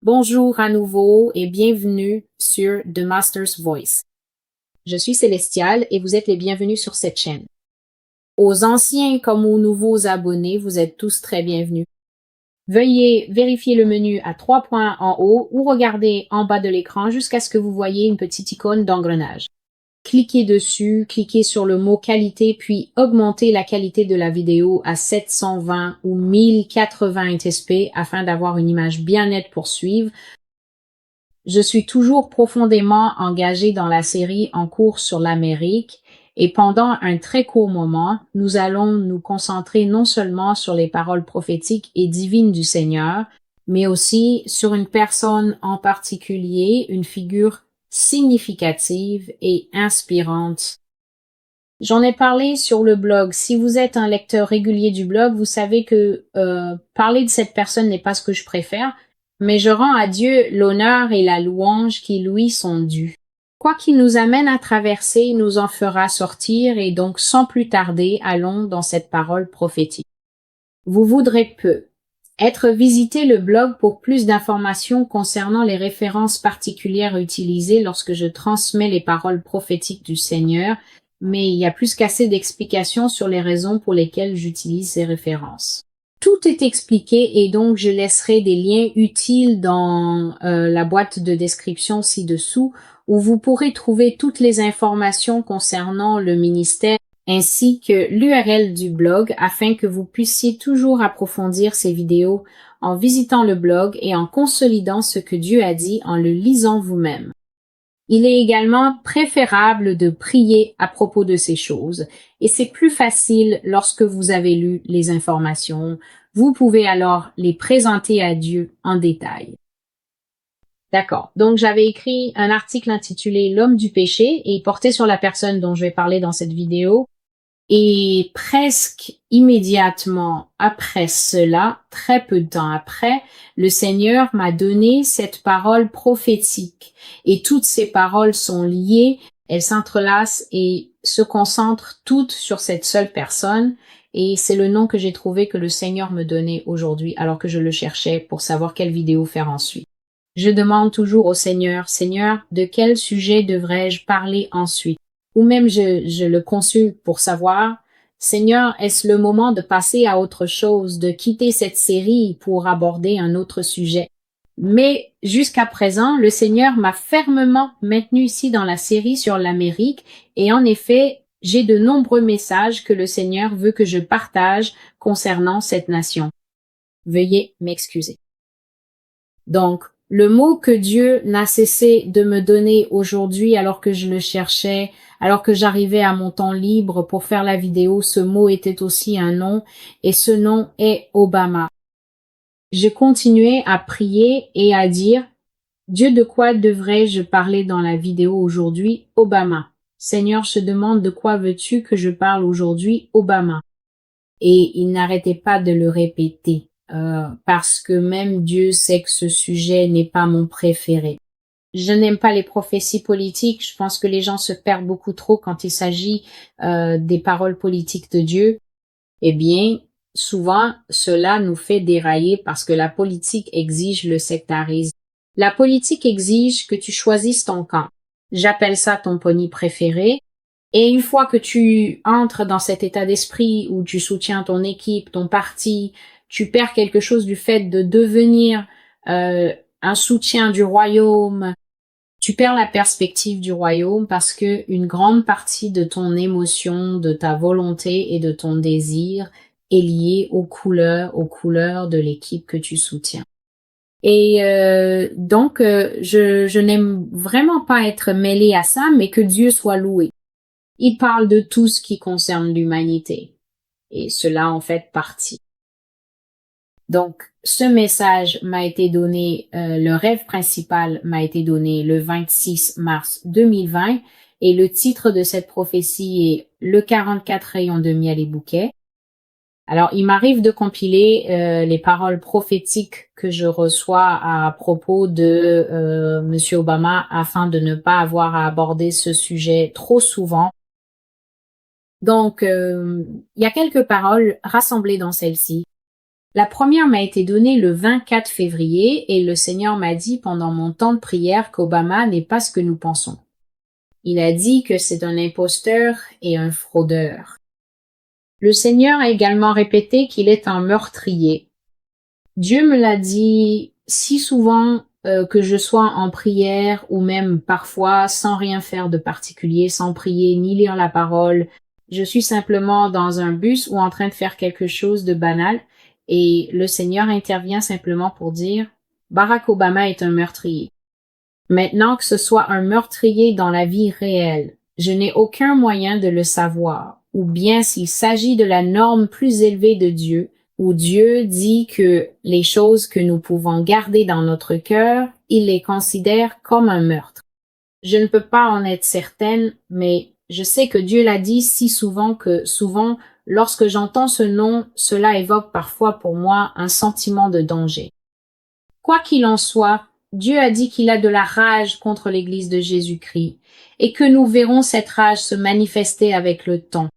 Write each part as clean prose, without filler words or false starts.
Bonjour à nouveau et bienvenue sur The Master's Voice. Je suis Célestial et vous êtes les bienvenus sur cette chaîne. Aux anciens comme aux nouveaux abonnés, vous êtes tous très bienvenus. Veuillez vérifier le menu à 3 points en haut ou regarder en bas de l'écran jusqu'à ce que vous voyez une petite icône d'engrenage. Cliquez dessus, cliquez sur le mot qualité, puis augmentez la qualité de la vidéo à 720 ou 1080 TSP afin d'avoir une image bien nette pour suivre. Je suis toujours profondément engagée dans la série en cours sur l'Amérique et pendant un très court moment, nous allons nous concentrer non seulement sur les paroles prophétiques et divines du Seigneur, mais aussi sur une personne en particulier, une figure significative et inspirante. J'en ai parlé sur le blog. Si vous êtes un lecteur régulier du blog, vous savez que parler de cette personne n'est pas ce que je préfère, mais je rends à Dieu l'honneur et la louange qui lui sont dus. Quoi qu'il nous amène à traverser, il nous en fera sortir et donc sans plus tarder, allons dans cette parole prophétique. Vous voudrez peu être visiter le blog pour plus d'informations concernant les références particulières utilisées lorsque je transmets les paroles prophétiques du Seigneur, mais il y a plus qu'assez d'explications sur les raisons pour lesquelles j'utilise ces références. Tout est expliqué et donc je laisserai des liens utiles dans la boîte de description ci-dessous où vous pourrez trouver toutes les informations concernant le ministère ainsi que l'URL du blog afin que vous puissiez toujours approfondir ces vidéos en visitant le blog et en consolidant ce que Dieu a dit en le lisant vous-même. Il est également préférable de prier à propos de ces choses et c'est plus facile lorsque vous avez lu les informations. Vous pouvez alors les présenter à Dieu en détail. D'accord. Donc, j'avais écrit un article intitulé L'homme du péché et porté sur la personne dont je vais parler dans cette vidéo. Et presque immédiatement après cela, très peu de temps après, le Seigneur m'a donné cette parole prophétique. Et toutes ces paroles sont liées, elles s'entrelacent et se concentrent toutes sur cette seule personne. Et c'est le nom que j'ai trouvé que le Seigneur me donnait aujourd'hui alors que je le cherchais pour savoir quelle vidéo faire ensuite. Je demande toujours au Seigneur, Seigneur, de quel sujet devrais-je parler ensuite? Ou même je le consulte pour savoir, Seigneur, est-ce le moment de passer à autre chose, de quitter cette série pour aborder un autre sujet? Mais jusqu'à présent, le Seigneur m'a fermement maintenu ici dans la série sur l'Amérique et en effet, j'ai de nombreux messages que le Seigneur veut que je partage concernant cette nation. Veuillez m'excuser. Donc, le mot que Dieu n'a cessé de me donner aujourd'hui alors que je le cherchais, alors que j'arrivais à mon temps libre pour faire la vidéo, ce mot était aussi un nom et ce nom est Obama. Je continuais à prier et à dire, Dieu, de quoi devrais-je parler dans la vidéo aujourd'hui? Obama. Seigneur, je te demande de quoi veux-tu que je parle aujourd'hui? Obama. Et il n'arrêtait pas de le répéter. Parce que même Dieu sait que ce sujet n'est pas mon préféré. Je n'aime pas les prophéties politiques. Je pense que les gens se perdent beaucoup trop quand il s'agit des paroles politiques de Dieu. Eh bien, souvent, cela nous fait dérailler parce que la politique exige le sectarisme. La politique exige que tu choisisses ton camp. J'appelle ça ton pony préféré. Et une fois que tu entres dans cet état d'esprit où tu soutiens ton équipe, ton parti, tu perds quelque chose du fait de devenir un soutien du royaume. Tu perds la perspective du royaume parce que une grande partie de ton émotion, de ta volonté et de ton désir est liée aux couleurs de l'équipe que tu soutiens. Et donc, je n'aime vraiment pas être mêlée à ça, mais que Dieu soit loué. Il parle de tout ce qui concerne l'humanité. Et cela en fait partie. Donc, ce message m'a été donné, le rêve principal m'a été donné le 26 mars 2020 et le titre de cette prophétie est Le 44 rayons de miel et bouquet. Alors, il m'arrive de compiler les paroles prophétiques que je reçois à propos de Monsieur Obama afin de ne pas avoir à aborder ce sujet trop souvent. Donc, il y a quelques paroles rassemblées dans celle-ci. La première m'a été donnée le 24 février et le Seigneur m'a dit pendant mon temps de prière qu'Obama n'est pas ce que nous pensons. Il a dit que c'est un imposteur et un fraudeur. Le Seigneur a également répété qu'il est un meurtrier. Dieu me l'a dit si souvent que je sois en prière ou même parfois sans rien faire de particulier, sans prier ni lire la parole. Je suis simplement dans un bus ou en train de faire quelque chose de banal et le Seigneur intervient simplement pour dire Barack Obama est un meurtrier. Maintenant que ce soit un meurtrier dans la vie réelle, je n'ai aucun moyen de le savoir, ou bien s'il s'agit de la norme plus élevée de Dieu, où Dieu dit que les choses que nous pouvons garder dans notre cœur, il les considère comme un meurtre. Je ne peux pas en être certaine, mais je sais que Dieu l'a dit si souvent que souvent, lorsque j'entends ce nom, cela évoque parfois pour moi un sentiment de danger. Quoi qu'il en soit, Dieu a dit qu'il a de la rage contre l'Église de Jésus-Christ et que nous verrons cette rage se manifester avec le temps.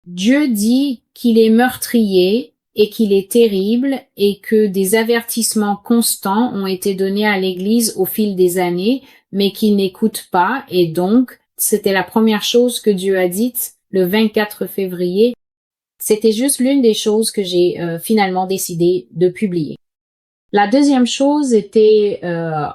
Dieu dit qu'il est meurtrier et qu'il est terrible et que des avertissements constants ont été donnés à l'Église au fil des années, mais qu'il n'écoute pas et donc c'était la première chose que Dieu a dite le 24 février. C'était juste l'une des choses que j'ai finalement décidé de publier. La deuxième chose était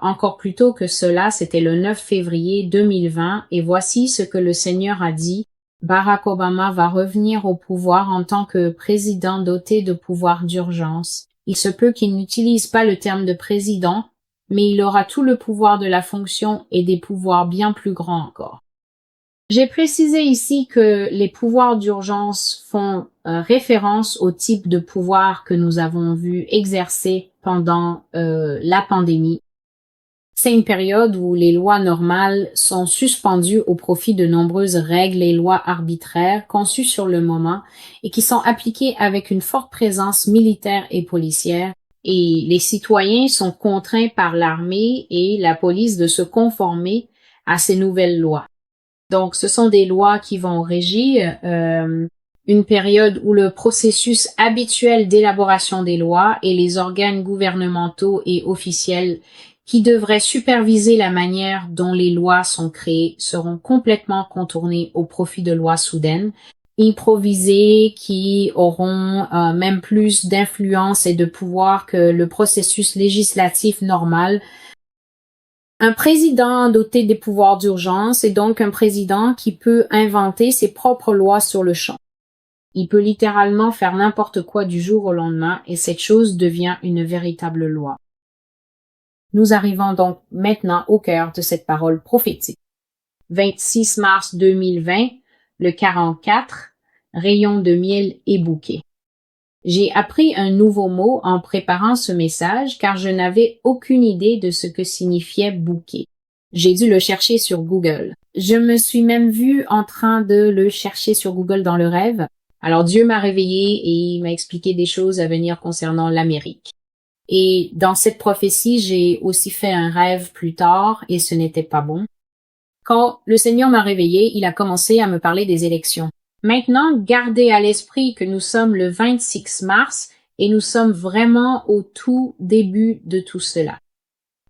encore plus tôt que cela, c'était le 9 février 2020 et voici ce que le Seigneur a dit. Barack Obama va revenir au pouvoir en tant que président doté de pouvoirs d'urgence. Il se peut qu'il n'utilise pas le terme de président, mais il aura tout le pouvoir de la fonction et des pouvoirs bien plus grands encore. J'ai précisé ici que les pouvoirs d'urgence font référence au type de pouvoir que nous avons vu exercer pendant la pandémie. C'est une période où les lois normales sont suspendues au profit de nombreuses règles et lois arbitraires conçues sur le moment et qui sont appliquées avec une forte présence militaire et policière. Et les citoyens sont contraints par l'armée et la police de se conformer à ces nouvelles lois. Donc, ce sont des lois qui vont régir une période où le processus habituel d'élaboration des lois et les organes gouvernementaux et officiels qui devraient superviser la manière dont les lois sont créées seront complètement contournés au profit de lois soudaines, improvisées, qui auront même plus d'influence et de pouvoir que le processus législatif normal. Un président doté des pouvoirs d'urgence est donc un président qui peut inventer ses propres lois sur le champ. Il peut littéralement faire n'importe quoi du jour au lendemain et cette chose devient une véritable loi. Nous arrivons donc maintenant au cœur de cette parole prophétique. 26 mars 2020, le 44, rayon de miel et bouquet. J'ai appris un nouveau mot en préparant ce message car je n'avais aucune idée de ce que signifiait bouquet. J'ai dû le chercher sur Google. Je me suis même vue en train de le chercher sur Google dans le rêve. Alors Dieu m'a réveillée et il m'a expliqué des choses à venir concernant l'Amérique. Et dans cette prophétie, j'ai aussi fait un rêve plus tard et ce n'était pas bon. Quand le Seigneur m'a réveillée, il a commencé à me parler des élections. Maintenant, gardez à l'esprit que nous sommes le 26 mars et nous sommes vraiment au tout début de tout cela.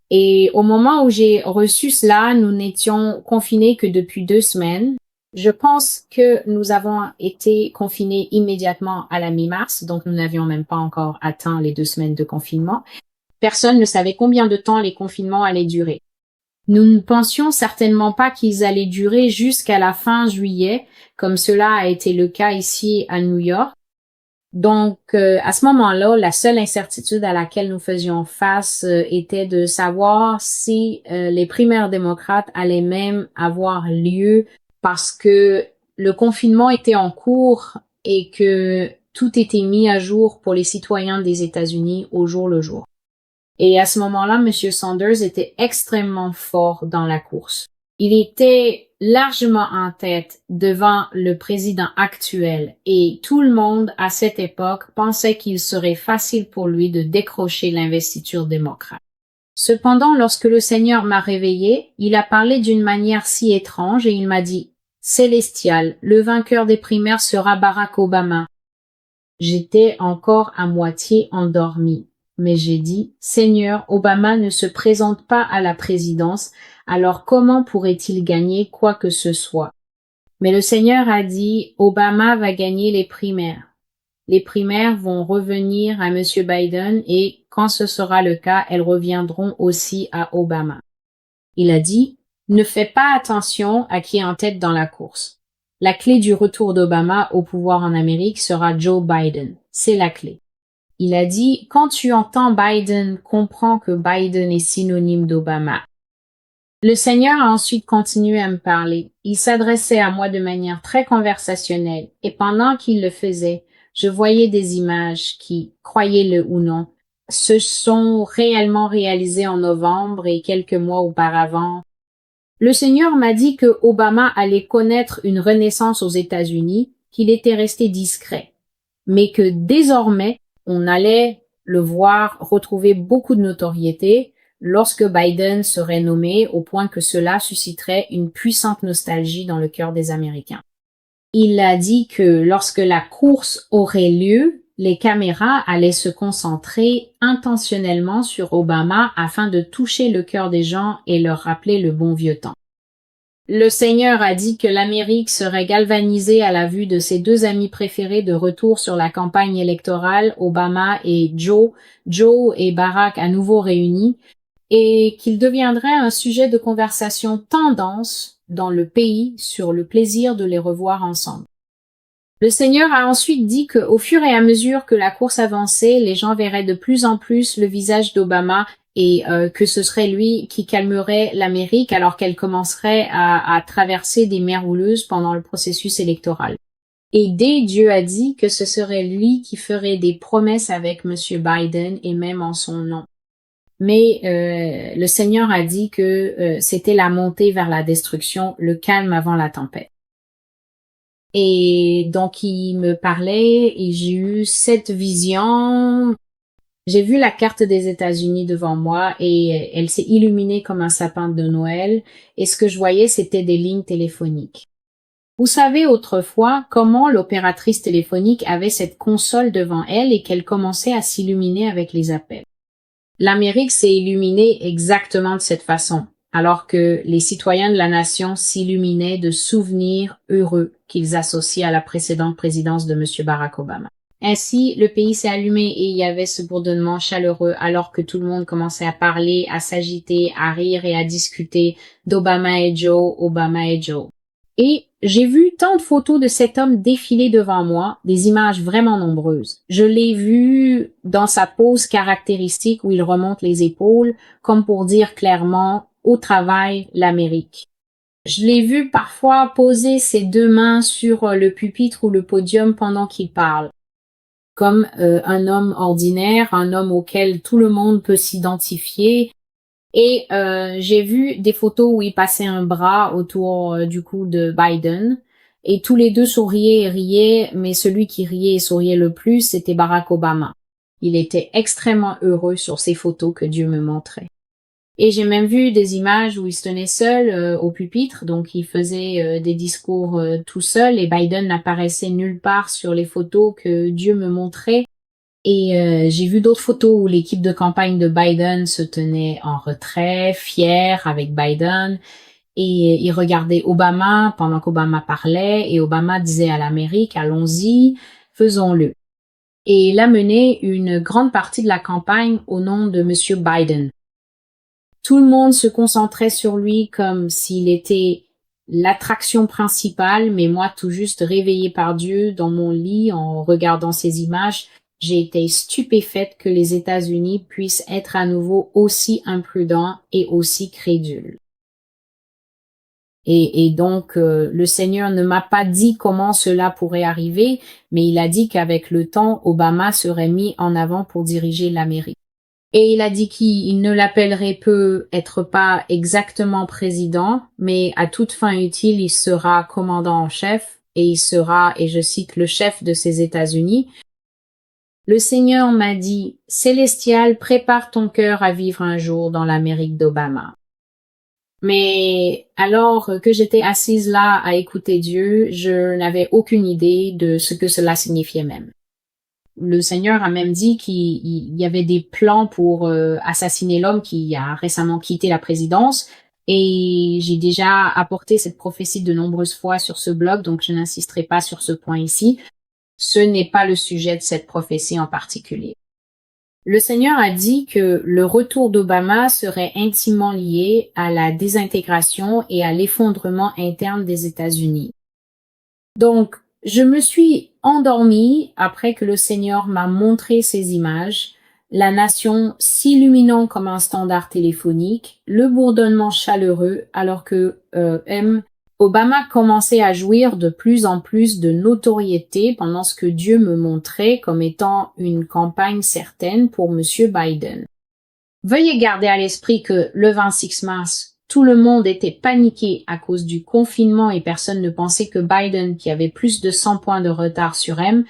Et au moment où j'ai reçu cela, nous n'étions confinés que depuis 2 semaines. Je pense que nous avons été confinés immédiatement à la mi-mars, donc nous n'avions même pas encore atteint les 2 semaines de confinement. Personne ne savait combien de temps les confinements allaient durer. Nous ne pensions certainement pas qu'ils allaient durer jusqu'à la fin juillet, comme cela a été le cas ici à New York. Donc, à ce moment-là, la seule incertitude à laquelle nous faisions face était de savoir si les primaires démocrates allaient même avoir lieu parce que le confinement était en cours et que tout était mis à jour pour les citoyens des États-Unis au jour le jour. Et à ce moment-là, M. Sanders était extrêmement fort dans la course. Il était largement en tête devant le président actuel et tout le monde à cette époque pensait qu'il serait facile pour lui de décrocher l'investiture démocrate. Cependant, lorsque le Seigneur m'a réveillé, il a parlé d'une manière si étrange et il m'a dit « Célestial, le vainqueur des primaires sera Barack Obama. » J'étais encore à moitié endormi. Mais j'ai dit, Seigneur, Obama ne se présente pas à la présidence, alors comment pourrait-il gagner quoi que ce soit? Mais le Seigneur a dit, Obama va gagner les primaires. Les primaires vont revenir à M. Biden et quand ce sera le cas, elles reviendront aussi à Obama. Il a dit, ne fais pas attention à qui est en tête dans la course. La clé du retour d'Obama au pouvoir en Amérique sera Joe Biden. C'est la clé. Il a dit, quand tu entends Biden, comprends que Biden est synonyme d'Obama. Le Seigneur a ensuite continué à me parler. Il s'adressait à moi de manière très conversationnelle et pendant qu'il le faisait, je voyais des images qui, croyez-le ou non, se sont réellement réalisées en novembre et quelques mois auparavant. Le Seigneur m'a dit que Obama allait connaître une renaissance aux États-Unis, qu'il était resté discret, mais que désormais, on allait le voir retrouver beaucoup de notoriété lorsque Biden serait nommé au point que cela susciterait une puissante nostalgie dans le cœur des Américains. Il a dit que lorsque la course aurait lieu, les caméras allaient se concentrer intentionnellement sur Obama afin de toucher le cœur des gens et leur rappeler le bon vieux temps. Le Seigneur a dit que l'Amérique serait galvanisée à la vue de ses deux amis préférés de retour sur la campagne électorale, Obama et Joe et Barack à nouveau réunis, et qu'il deviendrait un sujet de conversation tendance dans le pays sur le plaisir de les revoir ensemble. Le Seigneur a ensuite dit qu'au fur et à mesure que la course avançait, les gens verraient de plus en plus le visage d'Obama et que ce serait lui qui calmerait l'Amérique alors qu'elle commencerait à traverser des mers houleuses pendant le processus électoral. Et Dieu a dit que ce serait lui qui ferait des promesses avec M. Biden et même en son nom. Mais le Seigneur a dit que c'était la montée vers la destruction, le calme avant la tempête. Et donc, il me parlait et j'ai eu cette vision. J'ai vu la carte des États-Unis devant moi et elle s'est illuminée comme un sapin de Noël et ce que je voyais, c'était des lignes téléphoniques. Vous savez autrefois comment l'opératrice téléphonique avait cette console devant elle et qu'elle commençait à s'illuminer avec les appels. L'Amérique s'est illuminée exactement de cette façon, alors que les citoyens de la nation s'illuminaient de souvenirs heureux qu'ils associaient à la précédente présidence de M. Barack Obama. Ainsi, le pays s'est allumé et il y avait ce bourdonnement chaleureux alors que tout le monde commençait à parler, à s'agiter, à rire et à discuter d'Obama et Joe, Obama et Joe. Et j'ai vu tant de photos de cet homme défiler devant moi, des images vraiment nombreuses. Je l'ai vu dans sa pose caractéristique où il remonte les épaules, comme pour dire clairement « au travail, l'Amérique ». Je l'ai vu parfois poser ses deux mains sur le pupitre ou le podium pendant qu'il parle, comme un homme ordinaire, un homme auquel tout le monde peut s'identifier. Et j'ai vu des photos où il passait un bras autour du cou de Biden et tous les deux souriaient et riaient, mais celui qui riait et souriait le plus, c'était Barack Obama. Il était extrêmement heureux sur ces photos que Dieu me montrait. Et j'ai même vu des images où il se tenait seul au pupitre, donc il faisait des discours tout seul et Biden n'apparaissait nulle part sur les photos que Dieu me montrait. Et j'ai vu d'autres photos où l'équipe de campagne de Biden se tenait en retrait, fière avec Biden, et il regardait Obama pendant qu'Obama parlait, et Obama disait à l'Amérique, allons-y, faisons-le. Et il a mené une grande partie de la campagne au nom de Monsieur Biden. Tout le monde se concentrait sur lui comme s'il était l'attraction principale, mais moi, tout juste réveillée par Dieu dans mon lit en regardant ces images, j'ai été stupéfaite que les États-Unis puissent être à nouveau aussi imprudents et aussi crédules. Et donc, le Seigneur ne m'a pas dit comment cela pourrait arriver, mais il a dit qu'avec le temps, Obama serait mis en avant pour diriger l'Amérique. Et il a dit qu'il ne l'appellerait peut-être pas exactement président, mais à toute fin utile, il sera commandant en chef et il sera, et je cite, le chef de ces États-Unis. Le Seigneur m'a dit, Célestial, prépare ton cœur à vivre un jour dans l'Amérique d'Obama. Mais alors que j'étais assise là à écouter Dieu, je n'avais aucune idée de ce que cela signifiait même. le Seigneur a même dit qu'il y avait des plans pour assassiner l'homme qui a récemment quitté la présidence. Et j'ai déjà apporté cette prophétie de nombreuses fois sur ce blog, donc je n'insisterai pas sur ce point ici. Ce n'est pas le sujet de cette prophétie en particulier. Le Seigneur a dit que le retour d'Obama serait intimement lié à la désintégration et à l'effondrement interne des États-Unis. Donc, je me suis endormie après que le Seigneur m'a montré ces images, la nation s'illuminant comme un standard téléphonique, le bourdonnement chaleureux alors que Obama commençait à jouir de plus en plus de notoriété pendant ce que Dieu me montrait comme étant une campagne certaine pour Monsieur Biden. Veuillez garder à l'esprit que le 26 mars, tout le monde était paniqué à cause du confinement et personne ne pensait que Biden, qui avait plus de 100 points de retard sur M,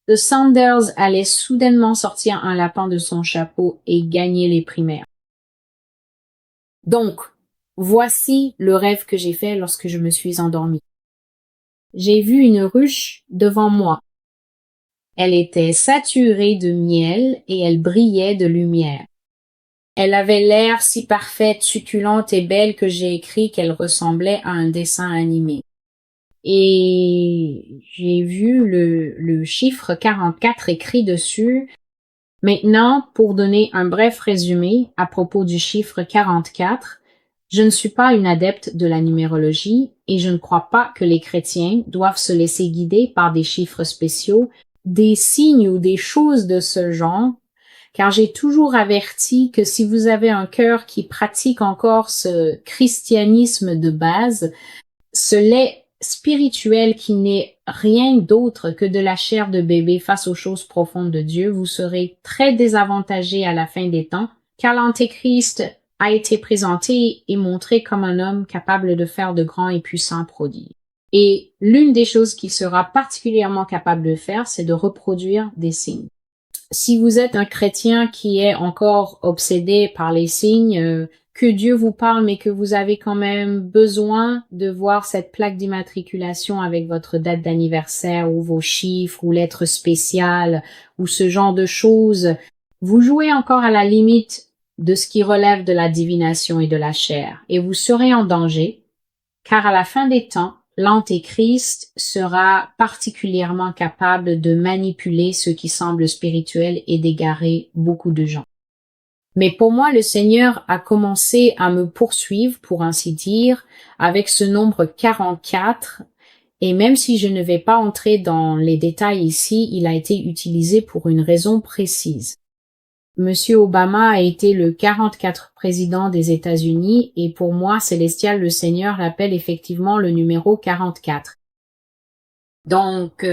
de Sanders allait soudainement sortir un lapin de son chapeau et gagner les primaires. Donc, voici le rêve que j'ai fait lorsque je me suis endormie. J'ai vu une ruche devant moi. Elle était saturée de miel et elle brillait de lumière. Elle avait l'air si parfaite, succulente et belle que j'ai écrit qu'elle ressemblait à un dessin animé. Et j'ai vu le chiffre 44 écrit dessus. Maintenant, pour donner un bref résumé à propos du chiffre 44, je ne suis pas une adepte de la numérologie et je ne crois pas que les chrétiens doivent se laisser guider par des chiffres spéciaux, des signes ou des choses de ce genre, car j'ai toujours averti que si vous avez un cœur qui pratique encore ce christianisme de base, ce lait spirituel qui n'est rien d'autre que de la chair de bébé face aux choses profondes de Dieu, vous serez très désavantagé à la fin des temps, car l'Antéchrist a été présenté et montré comme un homme capable de faire de grands et puissants prodiges. Et l'une des choses qu'il sera particulièrement capable de faire, c'est de reproduire des signes. Si vous êtes un chrétien qui est encore obsédé par les signes, que Dieu vous parle, mais que vous avez quand même besoin de voir cette plaque d'immatriculation avec votre date d'anniversaire ou vos chiffres ou lettres spéciales ou ce genre de choses, vous jouez encore à la limite de ce qui relève de la divination et de la chair, et vous serez en danger, car à la fin des temps, l'Antéchrist sera particulièrement capable de manipuler ce qui semble spirituel et d'égarer beaucoup de gens. Mais pour moi, le Seigneur a commencé à me poursuivre, pour ainsi dire, avec ce nombre 44, et même si je ne vais pas entrer dans les détails ici, il a été utilisé pour une raison précise. Monsieur Obama a été le 44 président des États-Unis et pour moi, Célestial, le Seigneur l'appelle effectivement le numéro 44. Donc,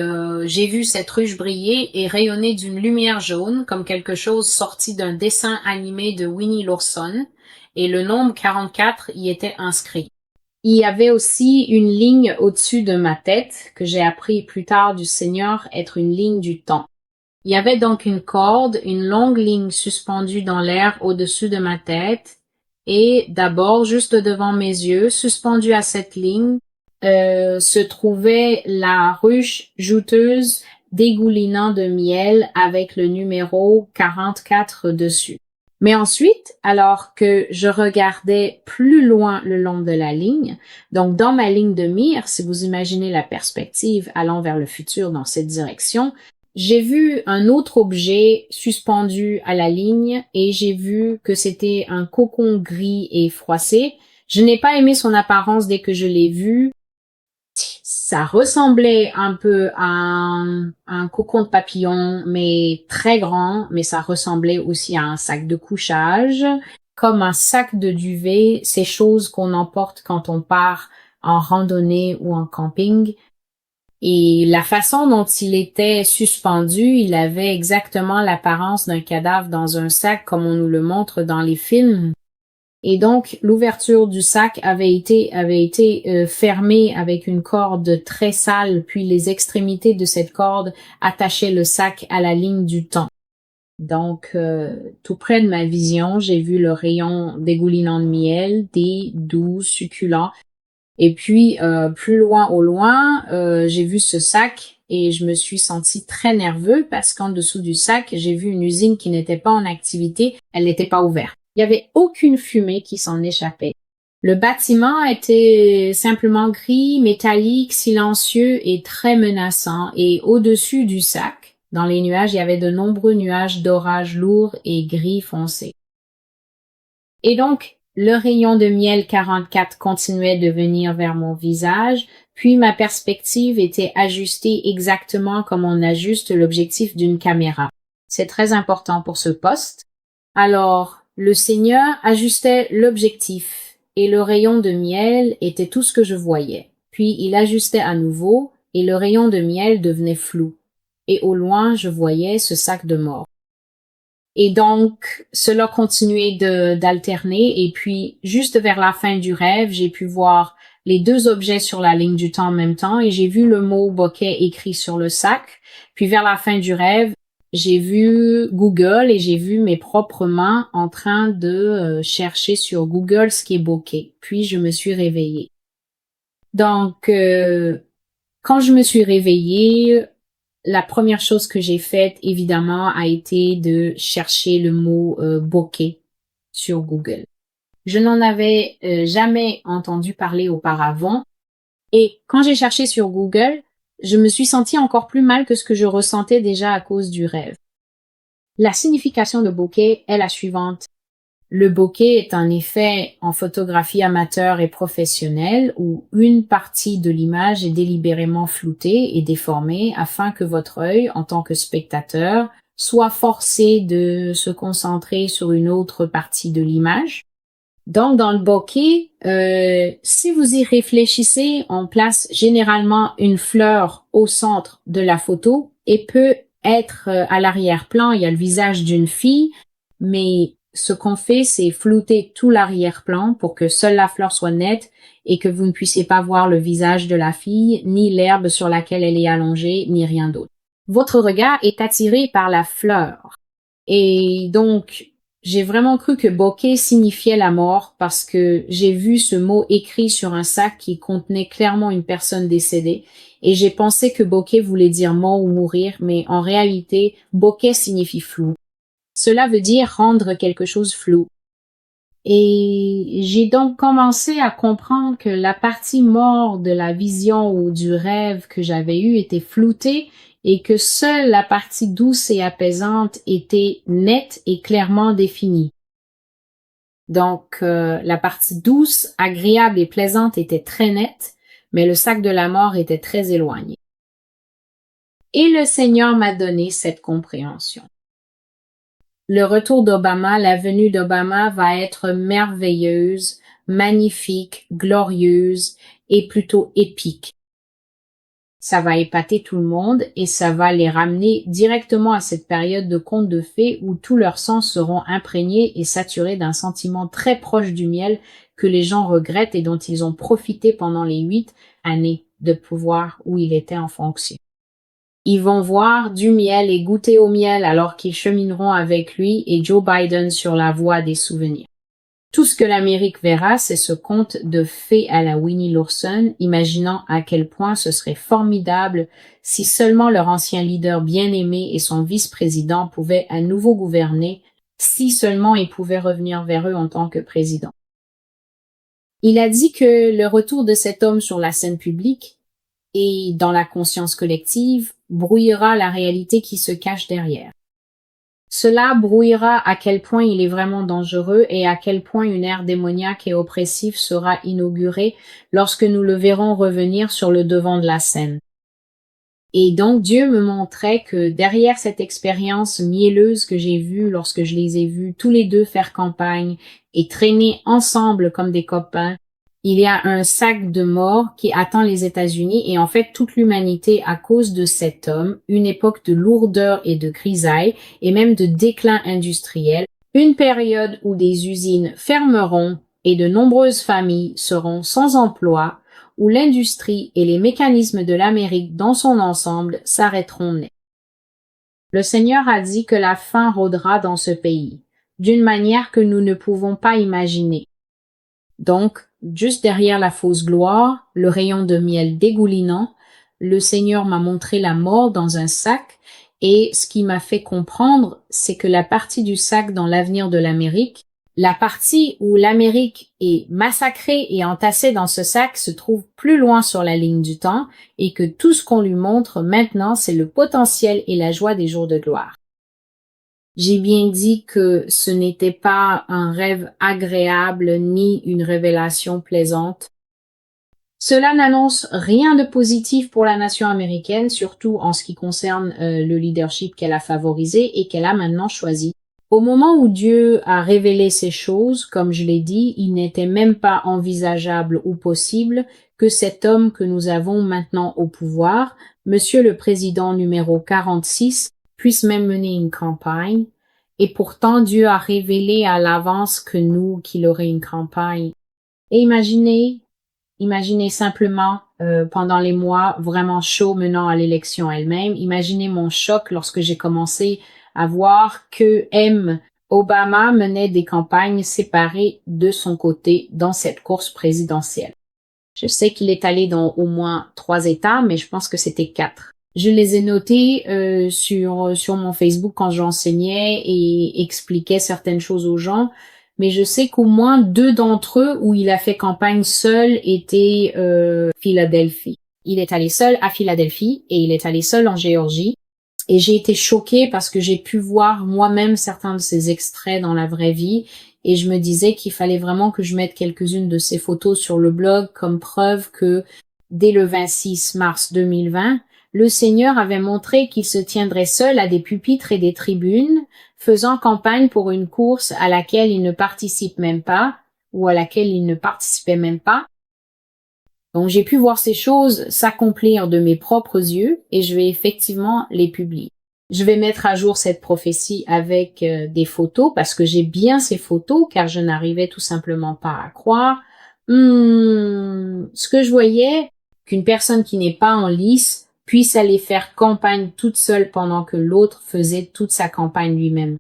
j'ai vu cette ruche briller et rayonner d'une lumière jaune comme quelque chose sorti d'un dessin animé de Winnie l'ourson et le nombre 44 y était inscrit. Il y avait aussi une ligne au-dessus de ma tête que j'ai appris plus tard du Seigneur être une ligne du temps. Il y avait donc une corde, une longue ligne suspendue dans l'air au-dessus de ma tête, et d'abord, juste devant mes yeux, suspendue à cette ligne, se trouvait la ruche jouteuse dégoulinant de miel avec le numéro 44 dessus. Mais ensuite, alors que je regardais plus loin le long de la ligne, donc dans ma ligne de mire, si vous imaginez la perspective allant vers le futur dans cette direction, j'ai vu un autre objet suspendu à la ligne et j'ai vu que c'était un cocon gris et froissé. Je n'ai pas aimé son apparence dès que je l'ai vu. Ça ressemblait un peu à un cocon de papillon, mais très grand, mais ça ressemblait aussi à un sac de couchage, comme un sac de duvet, ces choses qu'on emporte quand on part en randonnée ou en camping. Et la façon dont il était suspendu, il avait exactement l'apparence d'un cadavre dans un sac comme on nous le montre dans les films. Et donc, l'ouverture du sac avait été fermée avec une corde très sale, puis les extrémités de cette corde attachaient le sac à la ligne du temps. Donc, tout près de ma vision, j'ai vu le rayon dégoulinant de miel, des doux, succulents, Et puis, plus loin au loin, j'ai vu ce sac et je me suis sentie très nerveux parce qu'en dessous du sac, j'ai vu une usine qui n'était pas en activité, elle n'était pas ouverte. Il n'y avait aucune fumée qui s'en échappait. Le bâtiment était simplement gris, métallique, silencieux et très menaçant. Et au-dessus du sac, dans les nuages, il y avait de nombreux nuages d'orage lourds et gris foncé. Et donc, le rayon de miel 44 continuait de venir vers mon visage, puis ma perspective était ajustée exactement comme on ajuste l'objectif d'une caméra. C'est très important pour ce poste. Alors, le Seigneur ajustait l'objectif et le rayon de miel était tout ce que je voyais. Puis il ajustait à nouveau et le rayon de miel devenait flou. Et au loin, je voyais ce sac de mort. Et donc, cela continuait d'alterner. Et puis, juste vers la fin du rêve, j'ai pu voir les deux objets sur la ligne du temps en même temps et j'ai vu le mot bokeh écrit sur le sac. Puis, vers la fin du rêve, j'ai vu Google et j'ai vu mes propres mains en train de chercher sur Google ce qui est bokeh. Puis, je me suis réveillée. Donc, quand je me suis réveillée, la première chose que j'ai faite, évidemment, a été de chercher le mot bokeh sur Google. Je n'en avais jamais entendu parler auparavant. Et quand j'ai cherché sur Google, je me suis sentie encore plus mal que ce que je ressentais déjà à cause du rêve. La signification de bokeh est la suivante. Le bokeh est un effet en photographie amateur et professionnelle où une partie de l'image est délibérément floutée et déformée afin que votre œil, en tant que spectateur, soit forcé de se concentrer sur une autre partie de l'image. Donc, dans le bokeh, si vous y réfléchissez, on place généralement une fleur au centre de la photo et peut être à l'arrière-plan, il y a le visage d'une fille, mais ce qu'on fait, c'est flouter tout l'arrière-plan pour que seule la fleur soit nette et que vous ne puissiez pas voir le visage de la fille, ni l'herbe sur laquelle elle est allongée, ni rien d'autre. Votre regard est attiré par la fleur. Et donc, j'ai vraiment cru que bokeh signifiait la mort parce que j'ai vu ce mot écrit sur un sac qui contenait clairement une personne décédée et j'ai pensé que bokeh voulait dire mort ou mourir, mais en réalité, bokeh signifie flou. Cela veut dire rendre quelque chose flou. Et j'ai donc commencé à comprendre que la partie mort de la vision ou du rêve que j'avais eu était floutée et que seule la partie douce et apaisante était nette et clairement définie. Donc, la partie douce, agréable et plaisante était très nette, mais le sac de la mort était très éloigné. Et le Seigneur m'a donné cette compréhension. Le retour d'Obama, la venue d'Obama va être merveilleuse, magnifique, glorieuse et plutôt épique. Ça va épater tout le monde et ça va les ramener directement à cette période de contes de fées où tous leurs sens seront imprégnés et saturés d'un sentiment très proche du miel que les gens regrettent et dont ils ont profité pendant les 8 années de pouvoir où il était en fonction. Ils vont voir du miel et goûter au miel alors qu'ils chemineront avec lui et Joe Biden sur la voie des souvenirs. Tout ce que l'Amérique verra, c'est ce conte de fées à la Winnie l'ourson, imaginant à quel point ce serait formidable si seulement leur ancien leader bien-aimé et son vice-président pouvaient à nouveau gouverner, si seulement il pouvait revenir vers eux en tant que président. Il a dit que le retour de cet homme sur la scène publique et dans la conscience collective brouillera la réalité qui se cache derrière. Cela brouillera à quel point il est vraiment dangereux et à quel point une ère démoniaque et oppressive sera inaugurée lorsque nous le verrons revenir sur le devant de la scène. Et donc Dieu me montrait que derrière cette expérience mielleuse que j'ai vue lorsque je les ai vus tous les deux faire campagne et traîner ensemble comme des copains, il y a un sac de mort qui attend les États-Unis et en fait toute l'humanité à cause de cet homme, une époque de lourdeur et de grisaille et même de déclin industriel, une période où des usines fermeront et de nombreuses familles seront sans emploi, où l'industrie et les mécanismes de l'Amérique dans son ensemble s'arrêteront net. Le Seigneur a dit que la faim rôdera dans ce pays, d'une manière que nous ne pouvons pas imaginer. Donc, juste derrière la fausse gloire, le rayon de miel dégoulinant, le Seigneur m'a montré la mort dans un sac et ce qui m'a fait comprendre, c'est que la partie du sac dans l'avenir de l'Amérique, la partie où l'Amérique est massacrée et entassée dans ce sac se trouve plus loin sur la ligne du temps et que tout ce qu'on lui montre maintenant, c'est le potentiel et la joie des jours de gloire. J'ai bien dit que ce n'était pas un rêve agréable ni une révélation plaisante. Cela n'annonce rien de positif pour la nation américaine, surtout en ce qui concerne le leadership qu'elle a favorisé et qu'elle a maintenant choisi. Au moment où Dieu a révélé ces choses, comme je l'ai dit, il n'était même pas envisageable ou possible que cet homme que nous avons maintenant au pouvoir, Monsieur le Président numéro 46, puisse même mener une campagne. Et pourtant, Dieu a révélé à l'avance qu'il aurait une campagne. Et imaginez simplement pendant les mois vraiment chauds menant à l'élection elle-même, imaginez mon choc lorsque j'ai commencé à voir que Obama menait des campagnes séparées de son côté dans cette course présidentielle. Je sais qu'il est allé dans au moins 3 États, mais je pense que c'était 4. Je les ai notés sur mon Facebook quand j'enseignais et expliquais certaines choses aux gens, mais je sais qu'au moins 2 d'entre eux où il a fait campagne seul étaient Philadelphie. Il est allé seul à Philadelphie et il est allé seul en Géorgie. Et j'ai été choquée parce que j'ai pu voir moi-même certains de ces extraits dans la vraie vie et je me disais qu'il fallait vraiment que je mette quelques-unes de ces photos sur le blog comme preuve que dès le 26 mars 2020, le Seigneur avait montré qu'il se tiendrait seul à des pupitres et des tribunes, faisant campagne pour une course à laquelle il ne participe même pas, ou à laquelle il ne participait même pas. Donc j'ai pu voir ces choses s'accomplir de mes propres yeux et je vais effectivement les publier. Je vais mettre à jour cette prophétie avec des photos parce que j'ai bien ces photos car je n'arrivais tout simplement pas à croire. Ce que je voyais, qu'une personne qui n'est pas en lice puisse aller faire campagne toute seule pendant que l'autre faisait toute sa campagne lui-même.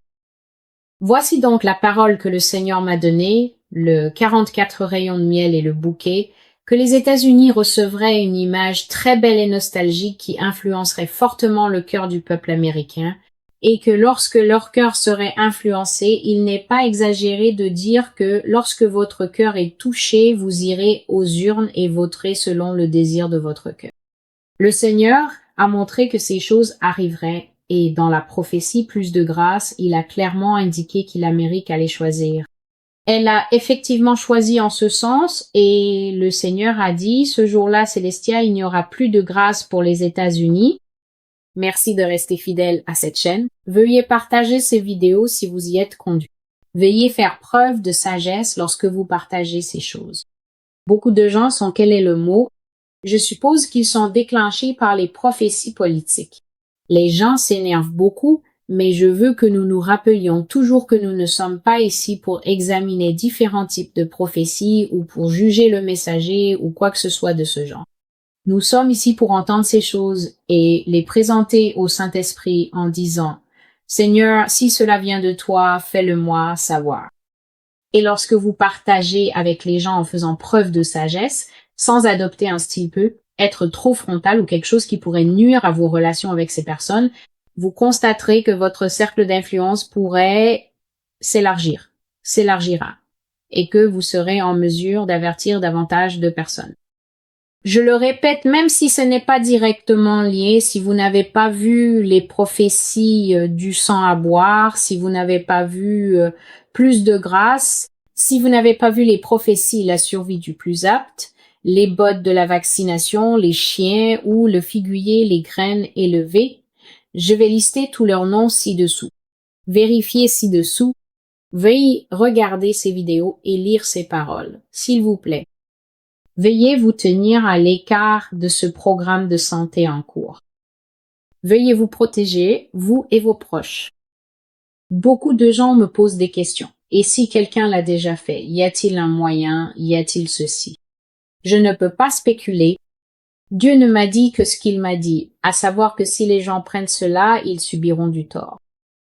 Voici donc la parole que le Seigneur m'a donnée, le 44 rayons de miel et le bouquet, que les États-Unis recevraient une image très belle et nostalgique qui influencerait fortement le cœur du peuple américain, et que lorsque leur cœur serait influencé, il n'est pas exagéré de dire que lorsque votre cœur est touché, vous irez aux urnes et voterez selon le désir de votre cœur. Le Seigneur a montré que ces choses arriveraient, et dans la prophétie Plus de grâce, il a clairement indiqué qu'il l'Amérique allait choisir. Elle a effectivement choisi en ce sens et le Seigneur a dit, ce jour-là, Célestia, il n'y aura plus de grâce pour les États-Unis. Merci de rester fidèle à cette chaîne. Veuillez partager ces vidéos si vous y êtes conduit. Veuillez faire preuve de sagesse lorsque vous partagez ces choses. Beaucoup de gens sont, quel est le mot? Je suppose qu'ils sont déclenchés par les prophéties politiques. Les gens s'énervent beaucoup, mais je veux que nous nous rappelions toujours que nous ne sommes pas ici pour examiner différents types de prophéties ou pour juger le messager ou quoi que ce soit de ce genre. Nous sommes ici pour entendre ces choses et les présenter au Saint-Esprit en disant « Seigneur, si cela vient de toi, fais-le-moi savoir. » Et lorsque vous partagez avec les gens en faisant preuve de sagesse, sans adopter un style peu, être trop frontal ou quelque chose qui pourrait nuire à vos relations avec ces personnes, vous constaterez que votre cercle d'influence pourrait s'élargira, et que vous serez en mesure d'avertir davantage de personnes. Je le répète, même si ce n'est pas directement lié, si vous n'avez pas vu les prophéties du sang à boire, si vous n'avez pas vu plus de grâce, si vous n'avez pas vu les prophéties la survie du plus apte, les bottes de la vaccination, les chiens ou le figuier, les graines élevées, je vais lister tous leurs noms ci-dessous. Vérifiez ci-dessous. Veuillez regarder ces vidéos et lire ces paroles, s'il vous plaît. Veuillez vous tenir à l'écart de ce programme de santé en cours. Veuillez vous protéger, vous et vos proches. Beaucoup de gens me posent des questions. Et si quelqu'un l'a déjà fait, y a-t-il un moyen, y a-t-il ceci? Je ne peux pas spéculer. Dieu ne m'a dit que ce qu'il m'a dit, à savoir que si les gens prennent cela, ils subiront du tort.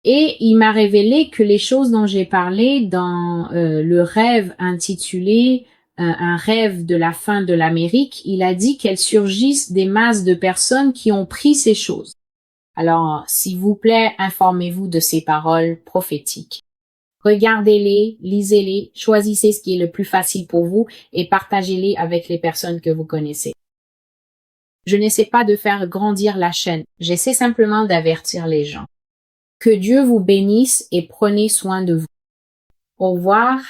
Et il m'a révélé que les choses dont j'ai parlé dans le rêve intitulé un rêve de la fin de l'Amérique, il a dit qu'elles surgissent des masses de personnes qui ont pris ces choses. Alors, s'il vous plaît, informez-vous de ces paroles prophétiques. Regardez-les, lisez-les, choisissez ce qui est le plus facile pour vous et partagez-les avec les personnes que vous connaissez. Je n'essaie pas de faire grandir la chaîne, j'essaie simplement d'avertir les gens. Que Dieu vous bénisse et prenez soin de vous. Au revoir.